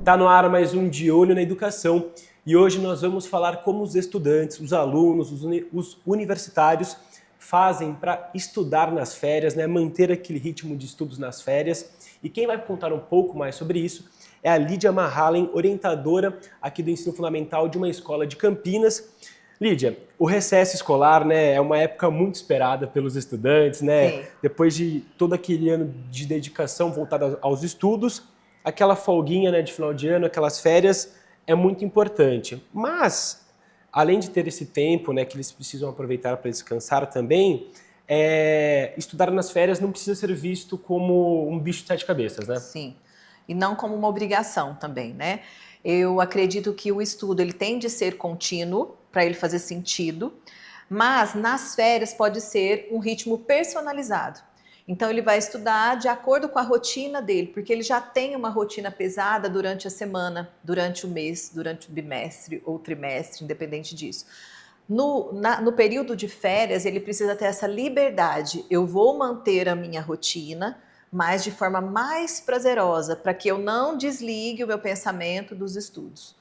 Tá no ar mais um De Olho na Educação e hoje nós vamos falar como os estudantes, os alunos, os universitários fazem para estudar nas férias, né? Manter aquele ritmo de estudos nas férias. E quem vai contar um pouco mais sobre isso é a Lídia Mahalen, orientadora aqui do Ensino Fundamental de uma escola de Campinas. Lídia, o recesso escolar, né, é uma época muito esperada pelos estudantes, né? Sim. Depois de todo aquele ano de dedicação voltada aos estudos, aquela folguinha, né, de final de ano, aquelas férias, é muito importante. Mas, além de ter esse tempo, né, que eles precisam aproveitar para descansar também, estudar nas férias não precisa ser visto como um bicho de sete cabeças, né? Sim, e não como uma obrigação também, né? Eu acredito que o estudo ele tem de ser contínuo para ele fazer sentido, mas nas férias pode ser um ritmo personalizado. Então ele vai estudar de acordo com a rotina dele, porque ele já tem uma rotina pesada durante a semana, durante o mês, durante o bimestre ou trimestre, independente disso. No período de férias, ele precisa ter essa liberdade. Eu vou manter a minha rotina, mas de forma mais prazerosa, para que eu não desligue o meu pensamento dos estudos.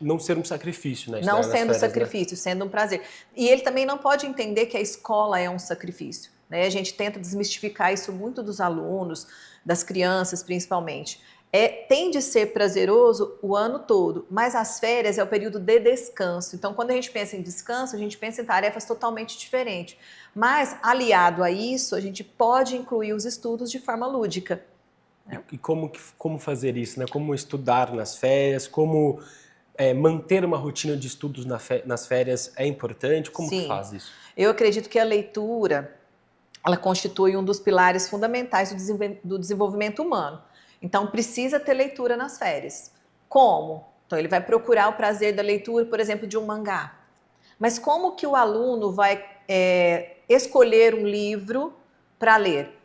Não ser um sacrifício, né, Não estudar nas sendo férias, né? sacrifício, sendo um prazer. E ele também não pode entender que a escola é um sacrifício, né? A gente tenta desmistificar isso muito dos alunos, das crianças principalmente. Tem de ser prazeroso o ano todo, mas as férias é o período de descanso. Então, quando a gente pensa em descanso, a gente pensa em tarefas totalmente diferentes. Mas, aliado a isso, a gente pode incluir os estudos de forma lúdica. E como fazer isso, né? Como estudar nas férias, como manter uma rotina de estudos nas férias é importante? Como que Sim, faz isso? eu acredito que a leitura ela constitui um dos pilares fundamentais do desenvolvimento humano. Então, precisa ter leitura nas férias. Como? Então, ele vai procurar o prazer da leitura, por exemplo, de um mangá. Mas como que o aluno vai escolher um livro para ler?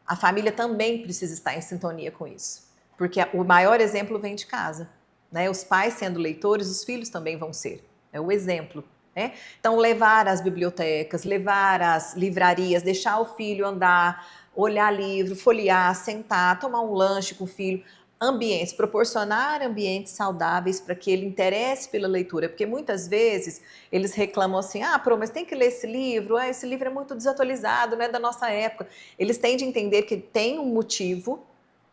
A família também precisa estar em sintonia com isso. Porque o maior exemplo vem de casa, né? Os pais sendo leitores, os filhos também vão ser. É o exemplo. Né? Então, levar às bibliotecas, levar às livrarias, deixar o filho andar, olhar livro, folhear, sentar, tomar um lanche com o filho. Ambientes, proporcionar ambientes saudáveis para que ele interesse pela leitura, porque muitas vezes eles reclamam assim, mas tem que ler esse livro é muito desatualizado, não é da nossa época. Eles têm de entender que tem um motivo,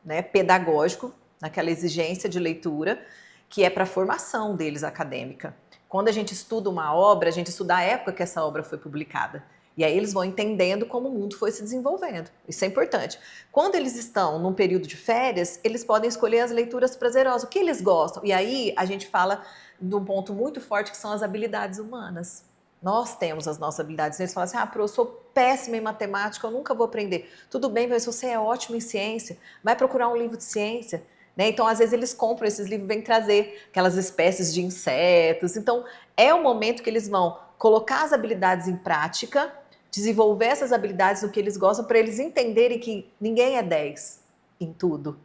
né, pedagógico, naquela exigência de leitura, que é para a formação deles acadêmica. Quando a gente estuda uma obra, a gente estuda a época que essa obra foi publicada. E aí eles vão entendendo como o mundo foi se desenvolvendo. Isso é importante. Quando eles estão num período de férias, eles podem escolher as leituras prazerosas, o que eles gostam. E aí a gente fala de um ponto muito forte que são as habilidades humanas. Nós temos as nossas habilidades. Eles falam assim, eu sou péssima em matemática, eu nunca vou aprender. Tudo bem, mas você é ótimo em ciência, vai procurar um livro de ciência. Né? Então, às vezes, eles compram esses livros e vêm trazer aquelas espécies de insetos. Então, é o momento que eles vão colocar as habilidades em prática, desenvolver essas habilidades no que eles gostam, para eles entenderem que ninguém é 10 em tudo,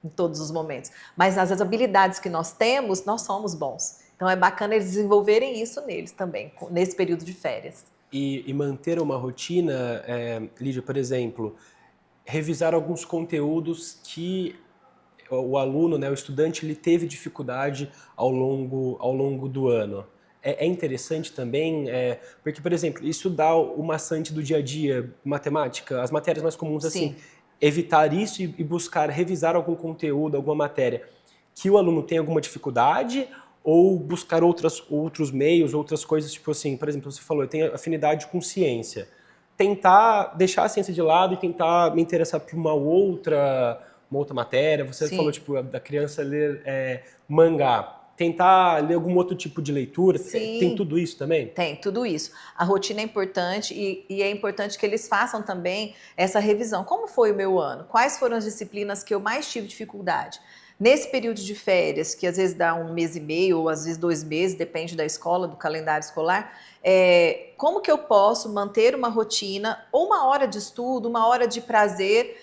em todos os momentos. Mas nas habilidades que nós temos, nós somos bons. Então, é bacana eles desenvolverem isso neles também, nesse período de férias. E manter uma rotina, Lídia, por exemplo, revisar alguns conteúdos que o aluno, né, o estudante, ele teve dificuldade ao longo do ano. É interessante também, porque, por exemplo, estudar o maçante do dia a dia, matemática, as matérias mais comuns, assim, Sim. evitar isso e buscar revisar algum conteúdo, alguma matéria que o aluno tem alguma dificuldade ou buscar outros meios, outras coisas, tipo assim, por exemplo, você falou, eu tenho afinidade com ciência. Tentar deixar a ciência de lado e tentar me interessar por uma outra matéria. Você falou, Sim. tipo, da criança ler mangá. Tentar ler algum outro tipo de leitura. Tem Sim. tudo isso também? Tem, tudo isso. A rotina é importante e é importante que eles façam também essa revisão. Como foi o meu ano? Quais foram as disciplinas que eu mais tive dificuldade? Nesse período de férias, que às vezes dá um mês e meio, ou às vezes 2 meses, depende da escola, do calendário escolar, como que eu posso manter uma rotina, ou uma hora de estudo, uma hora de prazer,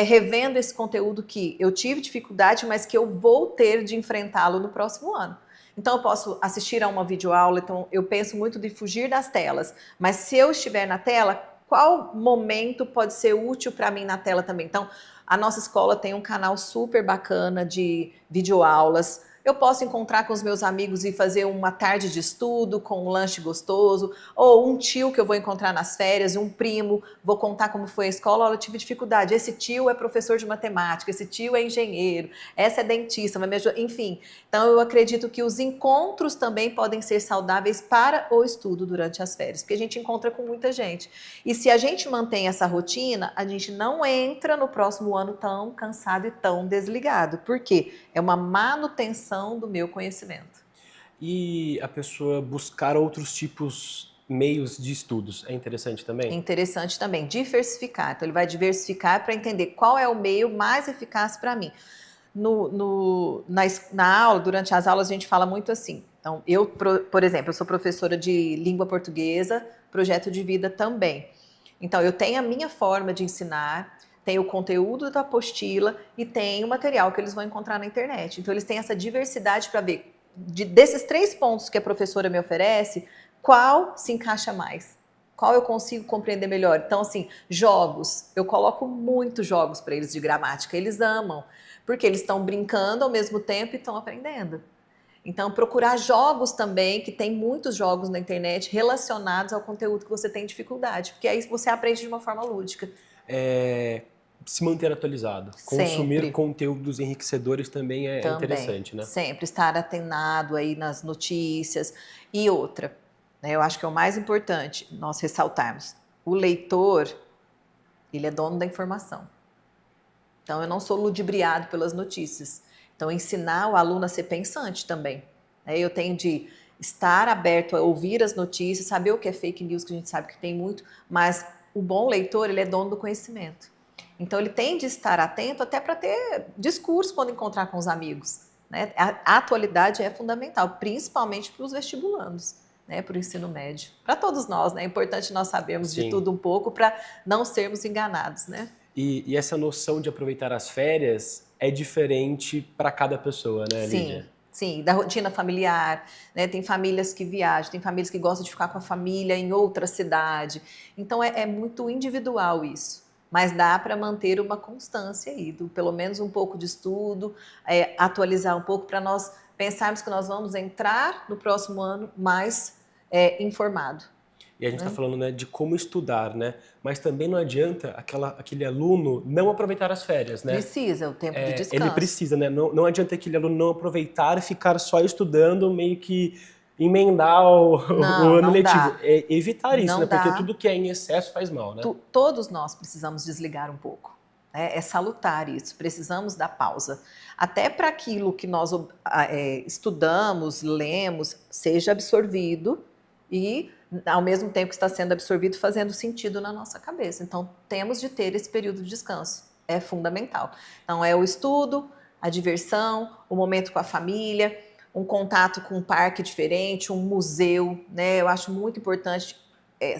revendo esse conteúdo que eu tive dificuldade, mas que eu vou ter de enfrentá-lo no próximo ano. Então, eu posso assistir a uma videoaula, então eu penso muito de fugir das telas, mas se eu estiver na tela, qual momento pode ser útil para mim na tela também. Então, a nossa escola tem um canal super bacana de videoaulas. Eu posso encontrar com os meus amigos e fazer uma tarde de estudo com um lanche gostoso, ou um tio que eu vou encontrar nas férias, um primo, vou contar como foi a escola, olha, eu tive dificuldade, esse tio é professor de matemática, esse tio é engenheiro, essa é dentista, vai me ajudar, enfim. Então eu acredito que os encontros também podem ser saudáveis para o estudo durante as férias, porque a gente encontra com muita gente. E se a gente mantém essa rotina, a gente não entra no próximo ano tão cansado e tão desligado. Por quê? É uma manutenção do meu conhecimento. E a pessoa buscar outros meios de estudos é interessante É também? interessante também diversificar. Então, ele vai diversificar para entender qual é o meio mais eficaz para mim. Na aula, durante as aulas, a gente fala muito assim. Então, por exemplo, eu sou professora de língua portuguesa, projeto de vida também. Então, eu tenho a minha forma de ensinar, tem o conteúdo da apostila e tem o material que eles vão encontrar na internet. Então, eles têm essa diversidade para ver, desses 3 pontos que a professora me oferece, qual se encaixa mais? Qual eu consigo compreender melhor? Então, assim, jogos. Eu coloco muitos jogos para eles de gramática. Eles amam, porque eles estão brincando ao mesmo tempo e estão aprendendo. Então, procurar jogos também, que tem muitos jogos na internet relacionados ao conteúdo que você tem dificuldade, porque aí você aprende de uma forma lúdica. Se manter atualizado. Consumir Sempre. conteúdos enriquecedores também é Também, interessante, né? sempre estar atenado aí nas notícias. E outra, né, eu acho que é o mais importante nós ressaltarmos, o leitor, ele é dono da informação. Então, eu não sou ludibriado pelas notícias. Então, ensinar o aluno a ser pensante também. Né? Eu tenho de estar aberto a ouvir as notícias, saber o que é fake news, que a gente sabe que tem muito, mas o bom leitor, ele é dono do conhecimento. Então, ele tem de estar atento até para ter discurso quando encontrar com os amigos. Né? A atualidade é fundamental, principalmente para os vestibulandos, né? Para o ensino médio. Para todos nós, né? É importante nós sabermos de Sim. tudo um pouco para não sermos enganados, né? E essa noção de aproveitar as férias é diferente para cada pessoa, né, Lídia? Sim, da rotina familiar, né? Tem famílias que viajam, tem famílias que gostam de ficar com a família em outra cidade. Então é muito individual isso. Mas dá para manter uma constância aí, pelo menos um pouco de estudo, atualizar um pouco para nós pensarmos que nós vamos entrar no próximo ano mais informado. E a gente está falando, né, de como estudar, né? Mas também não adianta aquele aluno não aproveitar as férias, né? Precisa, o tempo de descanso. Ele precisa, né? Não adianta aquele aluno não aproveitar e ficar só estudando, meio que emendar o ano letivo. Dá. É evitar isso, Não né? Porque dá. tudo que é em excesso faz mal, né? Todos nós precisamos desligar um pouco. Né? É salutar isso, precisamos da pausa. Até para aquilo que nós estudamos, lemos, seja absorvido e, ao mesmo tempo que está sendo absorvido, fazendo sentido na nossa cabeça. Então, temos de ter esse período de descanso. É fundamental. Então, é o estudo, a diversão, o momento com a família, um contato com um parque diferente, um museu, né? Eu acho muito importante.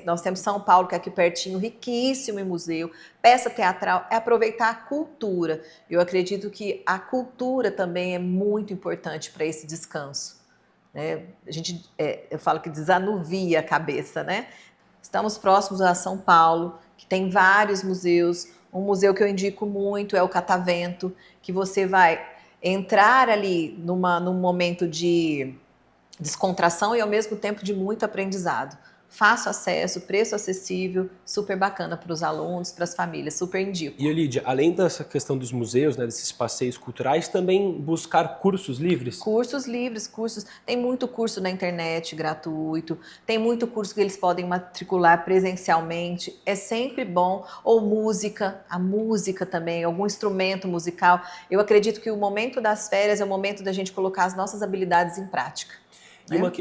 Nós temos São Paulo, que é aqui pertinho, riquíssimo em museu, peça teatral, é aproveitar a cultura. Eu acredito que a cultura também é muito importante para esse descanso. Né? Eu falo que desanuvia a cabeça, né? Estamos próximos a São Paulo, que tem vários museus. Um museu que eu indico muito é o Catavento, que você vai entrar ali num momento de descontração e ao mesmo tempo de muito aprendizado. Fácil acesso, preço acessível, super bacana para os alunos, para as famílias, super indico. E, Lídia, além dessa questão dos museus, né, desses passeios culturais, também buscar cursos livres? Cursos livres, tem muito curso na internet gratuito, tem muito curso que eles podem matricular presencialmente, é sempre bom, ou música, a música também, algum instrumento musical. Eu acredito que o momento das férias é o momento da gente colocar as nossas habilidades em prática.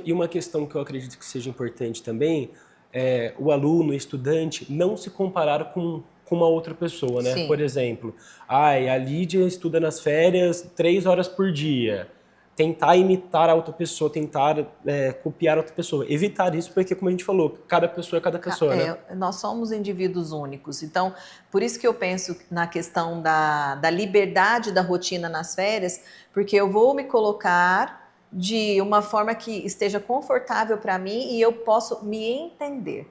E uma questão que eu acredito que seja importante também é o aluno, o estudante, não se comparar com uma outra pessoa, né? Sim. Por exemplo, a Lídia estuda nas férias 3 horas por dia. Tentar imitar a outra pessoa, tentar copiar a outra pessoa. Evitar isso, porque, como a gente falou, cada pessoa é cada pessoa, né? Nós somos indivíduos únicos. Então, por isso que eu penso na questão da liberdade da rotina nas férias, porque eu vou me colocar de uma forma que esteja confortável para mim e eu posso me entender.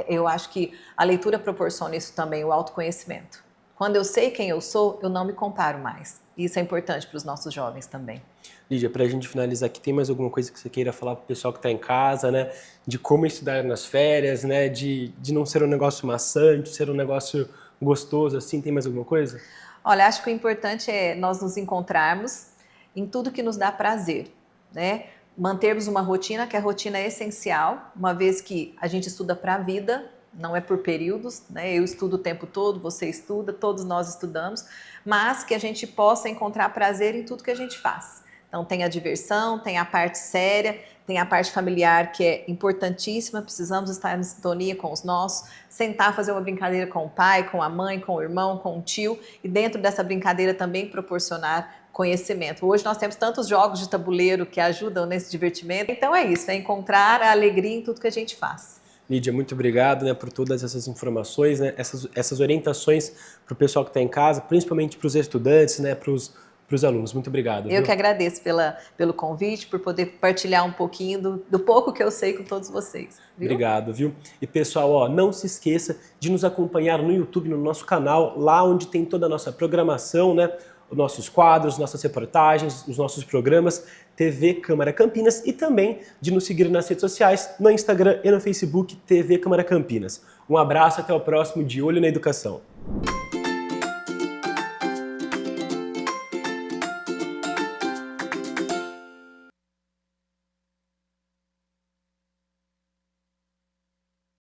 Eu acho que a leitura proporciona isso também, o autoconhecimento. Quando eu sei quem eu sou, eu não me comparo mais. Isso é importante para os nossos jovens também. Lídia, para a gente finalizar aqui, tem mais alguma coisa que você queira falar para o pessoal que está em casa, né? De como estudar nas férias, né? De não ser um negócio maçante, ser um negócio gostoso, assim, tem mais alguma coisa? Olha, acho que o importante é nós nos encontrarmos em tudo que nos dá prazer, né? Mantermos uma rotina, que a rotina é essencial, uma vez que a gente estuda para a vida, não é por períodos, né? Eu estudo o tempo todo, você estuda, todos nós estudamos, mas que a gente possa encontrar prazer em tudo que a gente faz. Então tem a diversão, tem a parte séria, tem a parte familiar que é importantíssima, precisamos estar em sintonia com os nossos, sentar, fazer uma brincadeira com o pai, com a mãe, com o irmão, com o tio, e dentro dessa brincadeira também proporcionar conhecimento. Hoje nós temos tantos jogos de tabuleiro que ajudam nesse divertimento, então é isso, é encontrar a alegria em tudo que a gente faz. Lídia, muito obrigado, né, por todas essas informações, né, essas orientações para o pessoal que está em casa, principalmente para os estudantes, né, para os alunos. Muito obrigado. Eu que agradeço pelo convite, por poder partilhar um pouquinho do pouco que eu sei com todos vocês. Viu? Obrigado, viu? E pessoal, ó, não se esqueça de nos acompanhar no YouTube, no nosso canal, lá onde tem toda a nossa programação, né? Os nossos quadros, nossas reportagens, os nossos programas, TV Câmara Campinas, e também de nos seguir nas redes sociais, no Instagram e no Facebook, TV Câmara Campinas. Um abraço, até o próximo De Olho na Educação.